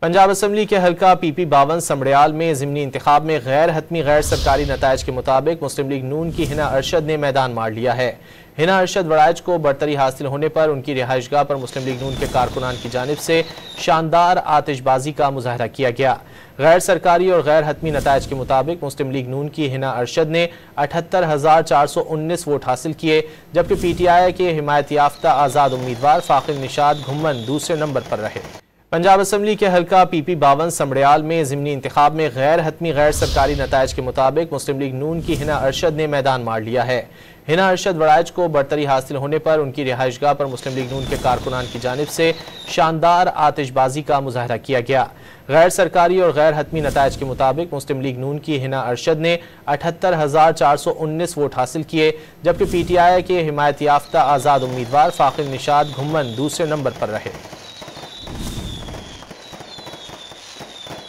Punjab assembly के हल्का PP 52 समड़ियाल में ज़िमनी इंतखाब में गैर हतमी गैर सरकारी नताइज के मुताबिक मुस्लिम लीग नून की हिना अरशद ने मैदान मार लिया है। हिना अरशद वड़ाइज को बरतरी हासिल होने पर उनकी रिहाइशगाह पर मुस्लिम लीग नून के कारकुनान की जानिब से शानदार आतिशबाजी का मुजाहरा किया गया। गैर सरकारी और गैर हतमी नताइज के मुताबिक मुस्लिम लीग नून की हिना अरशद ने 78,419 वोट हासिल किए, जबकि PTI के हिमायत याफ्ता आज़ाद उम्मीदवार फ़ाखिर निशाद घुम्मन दूसरे नंबर पर रहे। पंजाब असम्बली के हल्का PP 52 समड़ियाल में ज़िमनी इंतखाब में गैर हतमी गैर सरकारी नताइज के मुताबिक मुस्लिम लीग नून की हिना अरशद ने मैदान मार लिया है। हिना अरशद वड़ाइज को बरतरी हासिल होने पर उनकी रिहाइशगाह पर मुस्लिम लीग नून के कारकुनान की जानिब से शानदार आतिशबाजी का मुजाहरा किया गया। गैर सरकारी और गैर हतमी नताइज के मुताबिक मुस्लिम लीग नून की हिना अरशद ने 78,419 वोट हासिल किए, जबकि PTI के हिमायत याफ्ता आज़ाद उम्मीदवार फ़ाखिर निशाद घुम्मन दूसरे नंबर पर रहे।